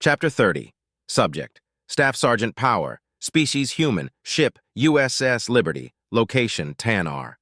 Chapter 30. Subject: Staff Sergeant Power. Species human. Ship USS Liberty. Location Tanar.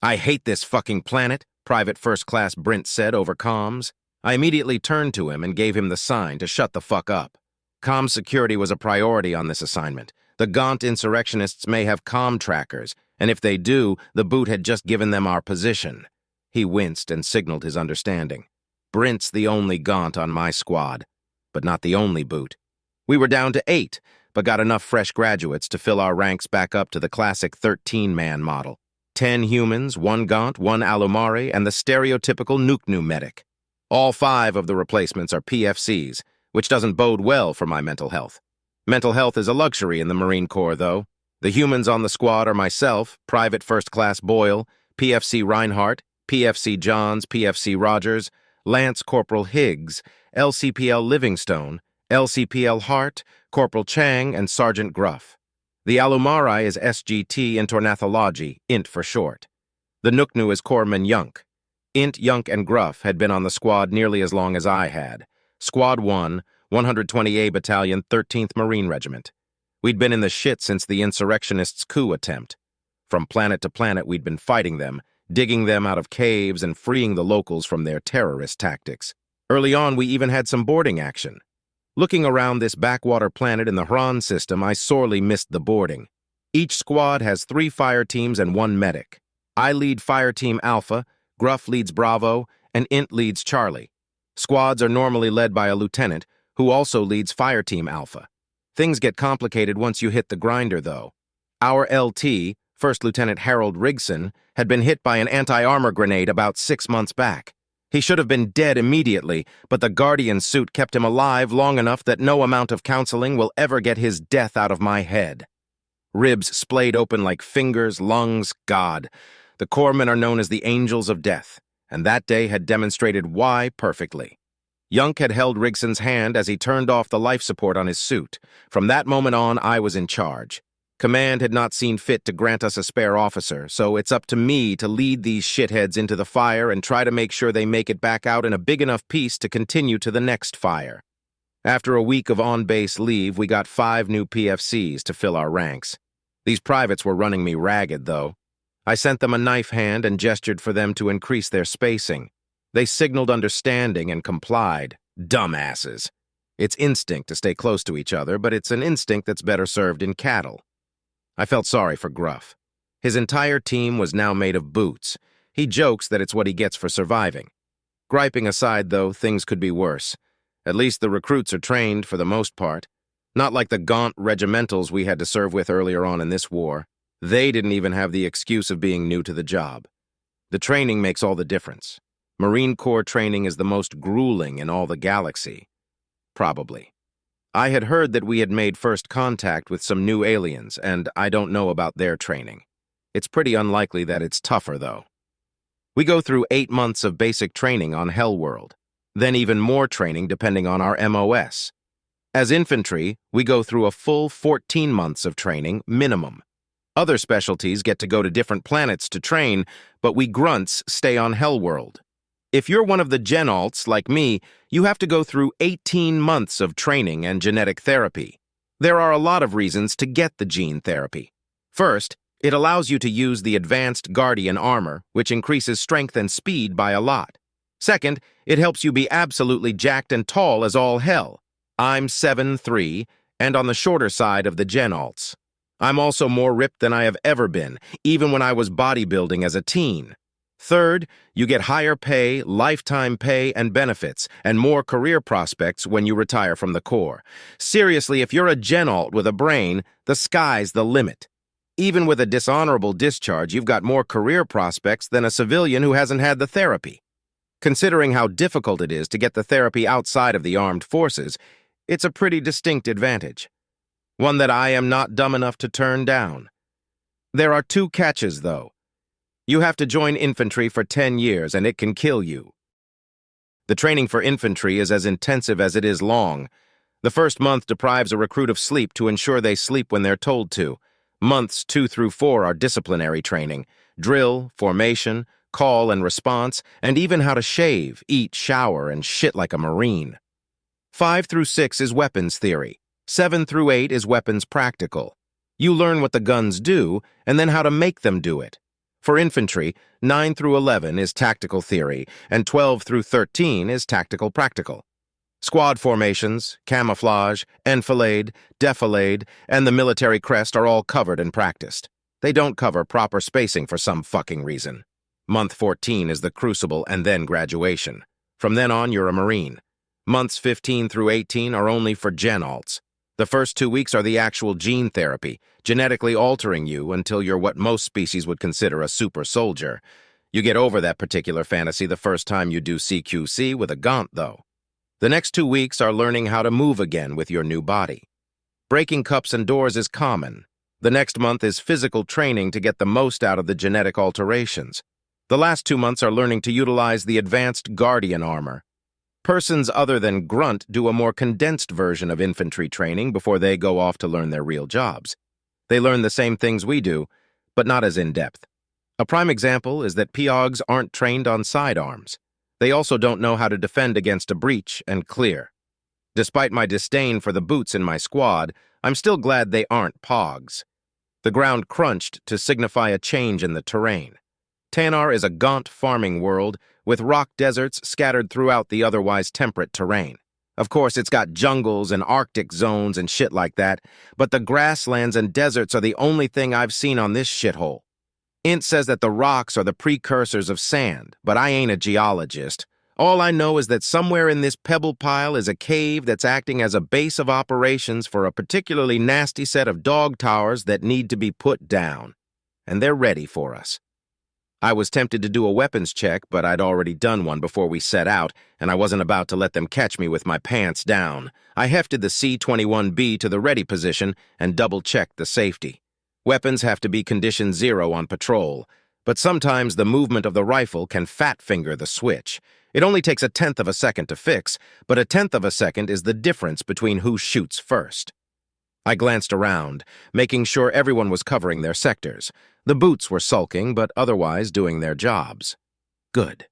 "I hate this fucking planet," Private First Class Brent said over comms. I immediately turned to him and gave him the sign to shut the fuck up. Comm security was a priority on this assignment. The gaunt insurrectionists may have comm trackers, and if they do, the boot had just given them our position. He winced and signaled his understanding. Brent's the only gaunt on my squad, but not the only boot. We were down to 8, but got enough fresh graduates to fill our ranks back up to the classic 13-man model. 10 humans, 1 gaunt, 1 Alumari, and the stereotypical Nuknu medic. All 5 of the replacements are PFCs, which doesn't bode well for my mental health. Mental health is a luxury in the Marine Corps, though. The humans on the squad are myself, Private First Class Boyle, PFC Reinhardt, PFC Johns, PFC Rogers, Lance Corporal Higgs, LCPL Livingstone, LCPL Hart, Corporal Chang, and Sergeant Gruff. The Alumari is SGT Intornathology, INT for short. The Nuknu is Corpsman Yunk. INT, Yunk, and Gruff had been on the squad nearly as long as I had. Squad 1, 120A Battalion, 13th Marine Regiment. We'd been in the shit since the insurrectionists' coup attempt. From planet to planet we'd been fighting them, digging them out of caves and freeing the locals from their terrorist tactics. Early on we even had some boarding action. Looking around this backwater planet in the Hran system, I sorely missed the boarding. Each squad has 3 fire teams and 1 medic. I lead Fire Team Alpha, Gruff leads Bravo, and INT leads Charlie. Squads are normally led by a lieutenant, who also leads Fire Team Alpha. Things get complicated once you hit the grinder, though. Our LT, First Lieutenant Harold Rigson, had been hit by an anti-armor grenade about 6 months back. He should have been dead immediately, but the Guardian suit kept him alive long enough that no amount of counseling will ever get his death out of my head. Ribs splayed open like fingers, lungs, God. The corpsmen are known as the Angels of Death, and that day had demonstrated why perfectly. Yunk had held Rigson's hand as he turned off the life support on his suit. From that moment on, I was in charge. Command had not seen fit to grant us a spare officer, so it's up to me to lead these shitheads into the fire and try to make sure they make it back out in a big enough piece to continue to the next fire. After a week of on-base leave, we got 5 new PFCs to fill our ranks. These privates were running me ragged, though. I sent them a knife hand and gestured for them to increase their spacing. They signaled understanding and complied. Dumbasses. It's instinct to stay close to each other, but it's an instinct that's better served in cattle. I felt sorry for Gruff. His entire team was now made of boots. He jokes that it's what he gets for surviving. Griping aside, though, things could be worse. At least the recruits are trained for the most part. Not like the gaunt regimentals we had to serve with earlier on in this war. They didn't even have the excuse of being new to the job. The training makes all the difference. Marine Corps training is the most grueling in all the galaxy. Probably. I had heard that we had made first contact with some new aliens, and I don't know about their training. It's pretty unlikely that it's tougher, though. We go through 8 months of basic training on Hellworld, then even more training depending on our MOS. As infantry, we go through a full 14 months of training minimum. Other specialties get to go to different planets to train, but we grunts stay on Hellworld. If you're one of the gen-alts, like me, you have to go through 18 months of training and genetic therapy. There are a lot of reasons to get the gene therapy. First, it allows you to use the advanced Guardian armor, which increases strength and speed by a lot. Second, it helps you be absolutely jacked and tall as all hell. I'm 7'3", and on the shorter side of the gen-alts. I'm also more ripped than I have ever been, even when I was bodybuilding as a teen. Third, you get higher pay, lifetime pay, and benefits, and more career prospects when you retire from the Corps. Seriously, if you're a gen-alt with a brain, the sky's the limit. Even with a dishonorable discharge, you've got more career prospects than a civilian who hasn't had the therapy. Considering how difficult it is to get the therapy outside of the armed forces, it's a pretty distinct advantage. One that I am not dumb enough to turn down. There are 2 catches, though. You have to join infantry for 10 years, and it can kill you. The training for infantry is as intensive as it is long. The first month deprives a recruit of sleep to ensure they sleep when they're told to. Months 2 through 4 are disciplinary training, drill, formation, call and response, and even how to shave, eat, shower, and shit like a Marine. 5 through 6 is weapons theory. 7 through 8 is weapons practical. You learn what the guns do, and then how to make them do it. For infantry, 9 through 11 is tactical theory, and 12 through 13 is tactical practical. Squad formations, camouflage, enfilade, defilade, and the military crest are all covered and practiced. They don't cover proper spacing for some fucking reason. Month 14 is the crucible and then graduation. From then on, you're a Marine. Months 15 through 18 are only for gen alts. The first 2 weeks are the actual gene therapy, genetically altering you until you're what most species would consider a super soldier. You get over that particular fantasy the first time you do CQC with a Gaunt, though. The next 2 weeks are learning how to move again with your new body. Breaking cups and doors is common. The next month is physical training to get the most out of the genetic alterations. The last 2 months are learning to utilize the advanced Guardian armor. Persons other than Grunt do a more condensed version of infantry training before they go off to learn their real jobs. They learn the same things we do, but not as in-depth. A prime example is that POGs aren't trained on sidearms. They also don't know how to defend against a breach and clear. Despite my disdain for the boots in my squad, I'm still glad they aren't POGs. The ground crunched to signify a change in the terrain. Tannar is a gaunt farming world with rock deserts scattered throughout the otherwise temperate terrain. Of course, it's got jungles and Arctic zones and shit like that, but the grasslands and deserts are the only thing I've seen on this shithole. Int says that the rocks are the precursors of sand, but I ain't a geologist. All I know is that somewhere in this pebble pile is a cave that's acting as a base of operations for a particularly nasty set of dog towers that need to be put down. And they're ready for us. I was tempted to do a weapons check, but I'd already done one before we set out, and I wasn't about to let them catch me with my pants down. I hefted the C-21B to the ready position and double-checked the safety. Weapons have to be condition 0 on patrol, but sometimes the movement of the rifle can fat-finger the switch. It only takes 1/10 of a second to fix, but 1/10 of a second is the difference between who shoots first. I glanced around, making sure everyone was covering their sectors. The boots were sulking, but otherwise doing their jobs. Good.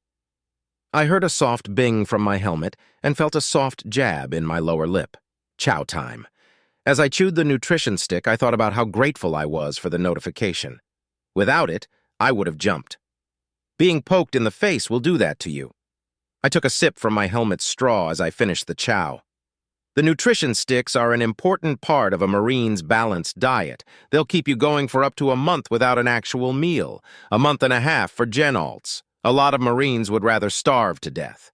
I heard a soft bing from my helmet and felt a soft jab in my lower lip. Chow time. As I chewed the nutrition stick, I thought about how grateful I was for the notification. Without it, I would have jumped. Being poked in the face will do that to you. I took a sip from my helmet's straw as I finished the chow. The nutrition sticks are an important part of a Marine's balanced diet. They'll keep you going for up to a month without an actual meal, a month and a half for gen alts. A lot of Marines would rather starve to death.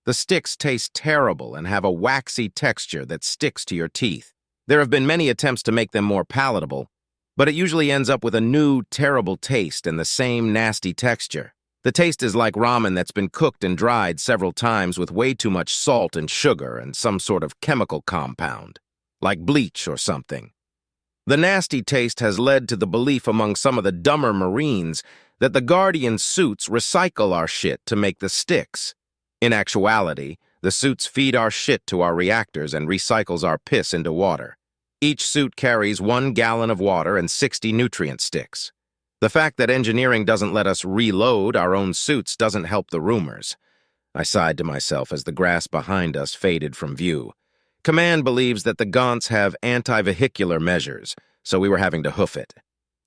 The sticks taste terrible and have a waxy texture that sticks to your teeth. There have been many attempts to make them more palatable, but it usually ends up with a new, terrible taste and the same nasty texture. The taste is like ramen that's been cooked and dried several times with way too much salt and sugar and some sort of chemical compound, like bleach or something. The nasty taste has led to the belief among some of the dumber Marines that the Guardian suits recycle our shit to make the sticks. In actuality, the suits feed our shit to our reactors and recycles our piss into water. Each suit carries 1 gallon of water and 60 nutrient sticks. The fact that engineering doesn't let us reload our own suits doesn't help the rumors. I sighed to myself as the grass behind us faded from view. Command believes that the Gaunts have anti-vehicular measures, so we were having to hoof it.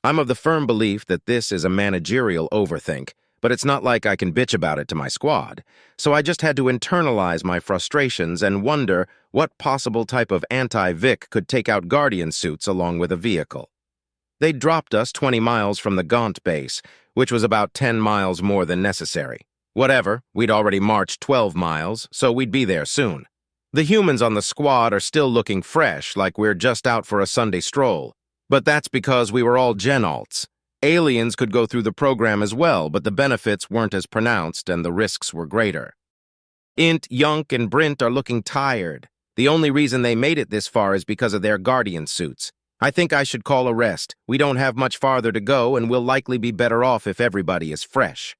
I'm of the firm belief that this is a managerial overthink, but it's not like I can bitch about it to my squad, so I just had to internalize my frustrations and wonder what possible type of anti-Vic could take out Guardian suits along with a vehicle. They dropped us 20 miles from the Gaunt base, which was about 10 miles more than necessary. Whatever, we'd already marched 12 miles, so we'd be there soon. The humans on the squad are still looking fresh, like we're just out for a Sunday stroll. But that's because we were all gen alts. Aliens could go through the program as well, but the benefits weren't as pronounced and the risks were greater. Int, Yunk, and Brint are looking tired. The only reason they made it this far is because of their Guardian suits. I think I should call a rest. We don't have much farther to go, and we'll likely be better off if everybody is fresh.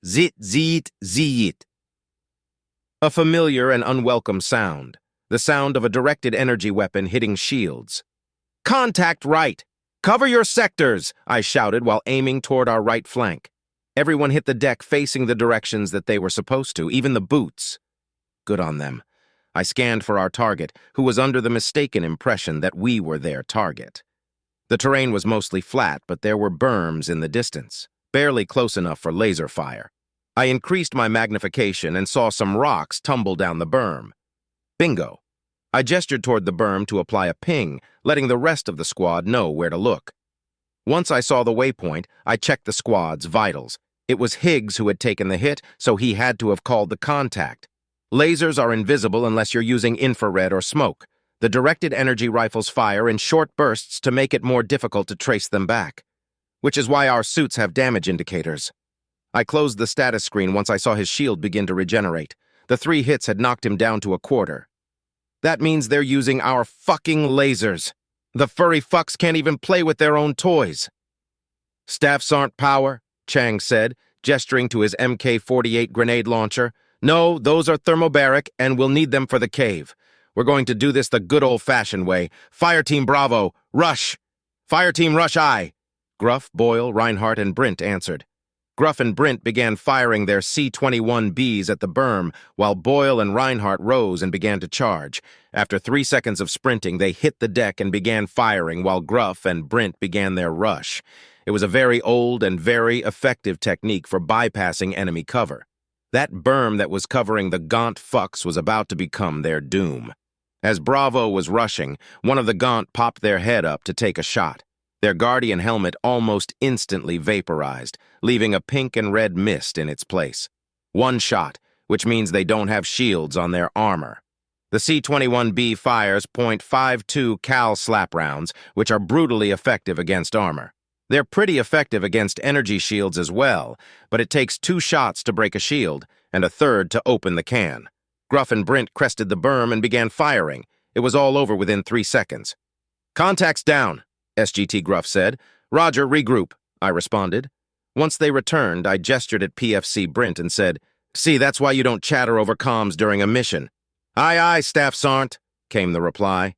Zit, zeet, zeet. A familiar and unwelcome sound. The sound of a directed energy weapon hitting shields. Contact right! Cover your sectors! I shouted while aiming toward our right flank. Everyone hit the deck facing the directions that they were supposed to, even the boots. Good on them. I scanned for our target, who was under the mistaken impression that we were their target. The terrain was mostly flat, but there were berms in the distance, barely close enough for laser fire. I increased my magnification and saw some rocks tumble down the berm. Bingo! I gestured toward the berm to apply a ping, letting the rest of the squad know where to look. Once I saw the waypoint, I checked the squad's vitals. It was Higgs who had taken the hit, so he had to have called the contact. Lasers are invisible unless you're using infrared or smoke. The directed energy rifles fire in short bursts to make it more difficult to trace them back, which is why our suits have damage indicators. I closed the status screen once I saw his shield begin to regenerate. The 3 hits had knocked him down to a quarter. That means they're using our fucking lasers. The furry fucks can't even play with their own toys. Staffs aren't power, Chang said, gesturing to his MK-48 grenade launcher. No, those are thermobaric, and we'll need them for the cave. We're going to do this the good old-fashioned way. Fire Team Bravo, rush! Fire Team Rush I! Gruff, Boyle, Reinhardt, and Brint answered. Gruff and Brint began firing their C-21Bs at the berm, while Boyle and Reinhardt rose and began to charge. After 3 seconds of sprinting, they hit the deck and began firing, while Gruff and Brint began their rush. It was a very old and very effective technique for bypassing enemy cover. That berm that was covering the gaunt fucks was about to become their doom. As Bravo was rushing, one of the gaunt popped their head up to take a shot. Their Guardian helmet almost instantly vaporized, leaving a pink and red mist in its place. One shot, which means they don't have shields on their armor. The C-21B fires .52 cal slap rounds, which are brutally effective against armor. They're pretty effective against energy shields as well, but it takes 2 shots to break a shield, and a third to open the can. Gruff and Brint crested the berm and began firing. It was all over within 3 seconds. Contacts down, SGT Gruff said. Roger, regroup, I responded. Once they returned, I gestured at PFC Brint and said, See, that's why you don't chatter over comms during a mission. Aye, aye, Staff Sergeant, came the reply.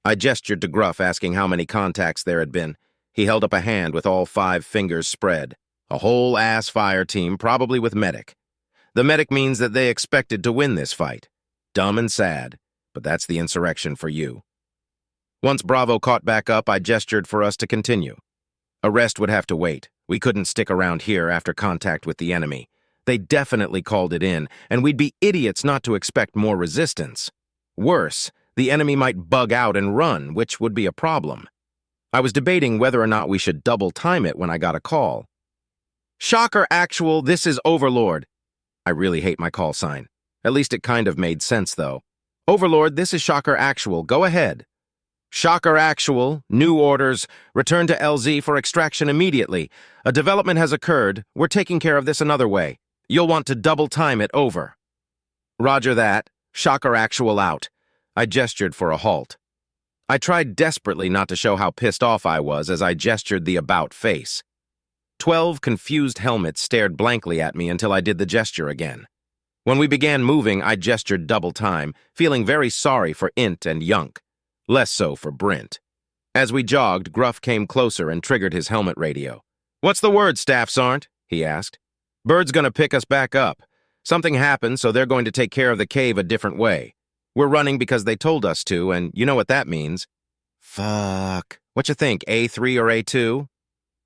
I gestured to Gruff, asking how many contacts there had been. He held up a hand with all 5 fingers spread. A whole ass fire team, probably with medic. The medic means that they expected to win this fight. Dumb and sad, but that's the insurrection for you. Once Bravo caught back up, I gestured for us to continue. A rest would have to wait. We couldn't stick around here after contact with the enemy. They definitely called it in, and we'd be idiots not to expect more resistance. Worse, the enemy might bug out and run, which would be a problem. I was debating whether or not we should double time it when I got a call. Shocker Actual, this is Overlord. I really hate my call sign. At least it kind of made sense, though. Overlord, this is Shocker Actual. Go ahead. Shocker Actual, new orders. Return to LZ for extraction immediately. A development has occurred. We're taking care of this another way. You'll want to double time it over. Roger that. Shocker Actual out. I gestured for a halt. I tried desperately not to show how pissed off I was as I gestured the about face. 12 confused helmets stared blankly at me until I did the gesture again. When we began moving, I gestured double time, feeling very sorry for Int and Yunk. Less so for Brint. As we jogged, Gruff came closer and triggered his helmet radio. What's the word, Staff Sergeant? He asked. Bird's gonna pick us back up. Something happened, so they're going to take care of the cave a different way. We're running because they told us to, and you know what that means. Fuck. What you think, A3 or A2?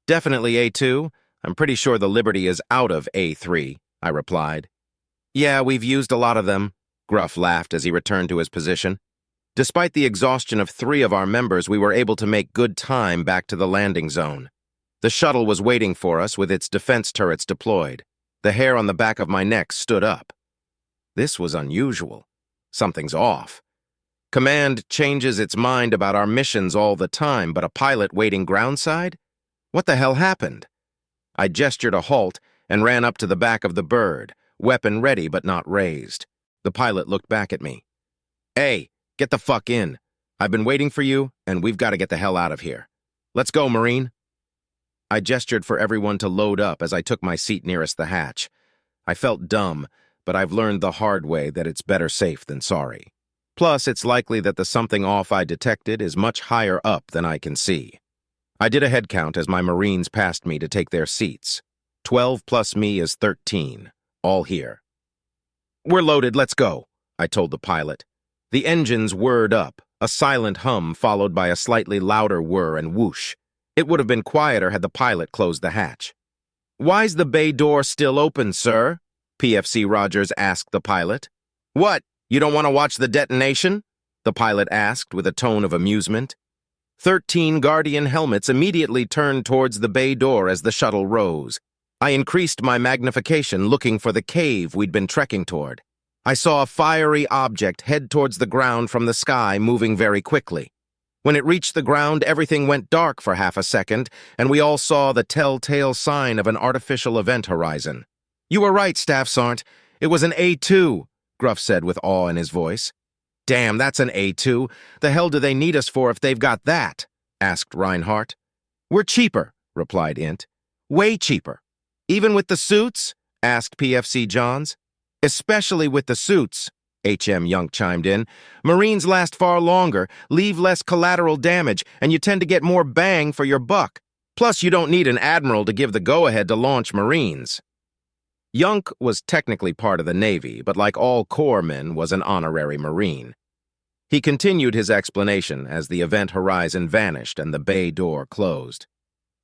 Definitely A2. I'm pretty sure the Liberty is out of A3, I replied. Yeah, we've used a lot of them, Gruff laughed as he returned to his position. Despite the exhaustion of 3 of our members, we were able to make good time back to the landing zone. The shuttle was waiting for us with its defense turrets deployed. The hair on the back of my neck stood up. This was unusual. Something's off. Command changes its mind about our missions all the time, but a pilot waiting groundside? What the hell happened? I gestured a halt and ran up to the back of the bird, weapon ready but not raised. The pilot looked back at me. Hey, get the fuck in. I've been waiting for you, and we've got to get the hell out of here. Let's go, Marine. I gestured for everyone to load up as I took my seat nearest the hatch. I felt dumb, but I've learned the hard way that it's better safe than sorry. Plus, it's likely that the something off I detected is much higher up than I can see. I did a head count as my Marines passed me to take their seats. 12 plus me is 13, all here. We're loaded, let's go, I told the pilot. The engines whirred up, a silent hum followed by a slightly louder whir and whoosh. It would have been quieter had the pilot closed the hatch. "Why's the bay door still open, sir?" PFC Rogers asked the pilot. "What, you don't want to watch the detonation?" the pilot asked with a tone of amusement. 13 Guardian helmets immediately turned towards the bay door as the shuttle rose. I increased my magnification, looking for the cave we'd been trekking toward. I saw a fiery object head towards the ground from the sky, moving very quickly. When it reached the ground, everything went dark for half a second, and we all saw the telltale sign of an artificial event horizon. "You were right, Staff Sergeant. It was an A2, Gruff said with awe in his voice. "Damn, that's an A2. The hell do they need us for if they've got that?" asked Reinhardt. "We're cheaper," replied Int. "Way cheaper." "Even with the suits?" asked PFC Johns. "Especially with the suits," HM Young chimed in. "Marines last far longer, leave less collateral damage, and you tend to get more bang for your buck. Plus, you don't need an admiral to give the go-ahead to launch Marines." Young was technically part of the Navy, but like all corpsmen, was an honorary Marine. He continued his explanation as the event horizon vanished and the bay door closed.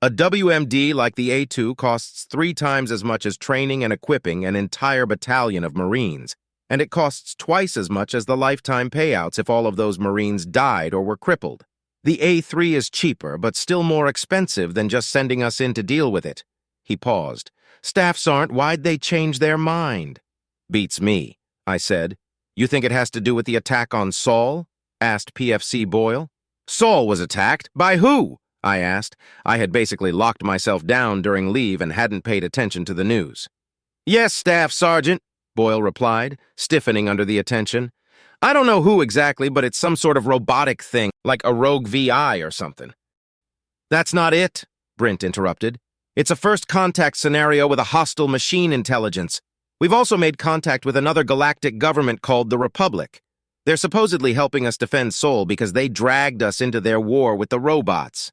"A WMD like the A2 costs 3 times as much as training and equipping an entire battalion of Marines, and it costs twice as much as the lifetime payouts if all of those Marines died or were crippled. The A3 is cheaper, but still more expensive than just sending us in to deal with it." He paused. "Staff Sergeant, why'd they change their mind?" "Beats me," I said. "You think it has to do with the attack on Saul?" asked PFC Boyle. "Saul was attacked? By who?" I asked. I had basically locked myself down during leave and hadn't paid attention to the news. "Yes, Staff Sergeant," Boyle replied, stiffening under the attention. "I don't know who exactly, but it's some sort of robotic thing, like a rogue VI or something." "That's not it," Brent interrupted. "It's a first contact scenario with a hostile machine intelligence. We've also made contact with another galactic government called the Republic. They're supposedly helping us defend Sol because they dragged us into their war with the robots."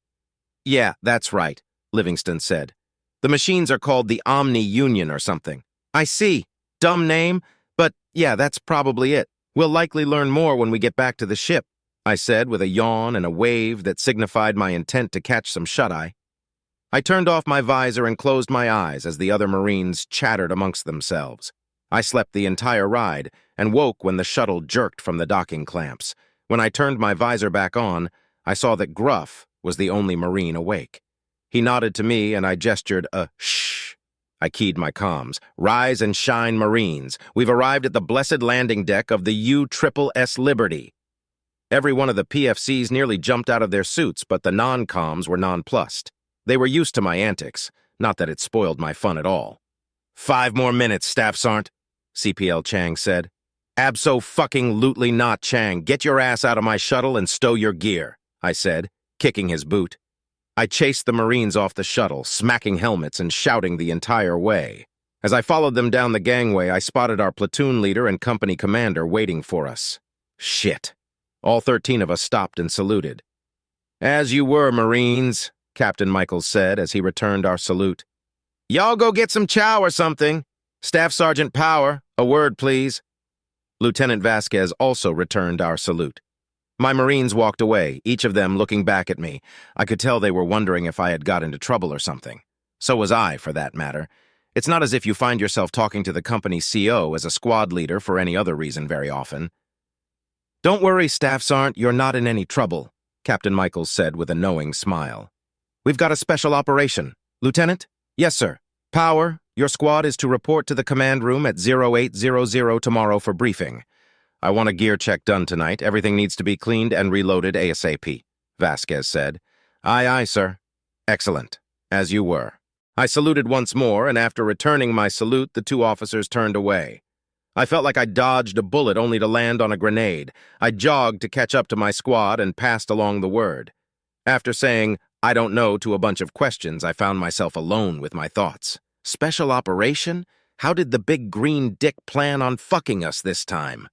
"Yeah, that's right," Livingston said. "The machines are called the Omni Union or something." "I see. Dumb name, but yeah, that's probably it. We'll likely learn more when we get back to the ship," I said with a yawn and a wave that signified my intent to catch some shut-eye. I turned off my visor and closed my eyes as the other Marines chattered amongst themselves. I slept the entire ride and woke when the shuttle jerked from the docking clamps. When I turned my visor back on, I saw that Gruff was the only Marine awake. He nodded to me and I gestured a shh. I keyed my comms. "Rise and shine, Marines. We've arrived at the blessed landing deck of the USSS Liberty." Every one of the PFCs nearly jumped out of their suits, but the non-comms were nonplussed. They were used to my antics, not that it spoiled my fun at all. "5 more minutes, Staff Sergeant," CPL Chang said. "Abso-fucking-lutely not, Chang. Get your ass out of my shuttle and stow your gear," I said, kicking his boot. I chased the Marines off the shuttle, smacking helmets and shouting the entire way. As I followed them down the gangway, I spotted our platoon leader and company commander waiting for us. Shit. All 13 of us stopped and saluted. "As you were, Marines," Captain Michaels said as he returned our salute. "Y'all go get some chow or something. Staff Sergeant Power, a word, please." Lieutenant Vasquez also returned our salute. My Marines walked away, each of them looking back at me. I could tell they were wondering if I had got into trouble or something. So was I, for that matter. It's not as if you find yourself talking to the company's CO as a squad leader for any other reason very often. "Don't worry, Staff Sergeant, you're not in any trouble," Captain Michaels said with a knowing smile. "We've got a special operation. Lieutenant?" "Yes, sir." "Power, your squad is to report to the command room at 0800 tomorrow for briefing. I want a gear check done tonight. Everything needs to be cleaned and reloaded ASAP," Vasquez said. "Aye, aye, sir." "Excellent. As you were." I saluted once more, and after returning my salute, the 2 officers turned away. I felt like I dodged a bullet only to land on a grenade. I jogged to catch up to my squad and passed along the word. After saying, "I don't know," to a bunch of questions, I found myself alone with my thoughts. Special operation? How did the big green dick plan on fucking us this time?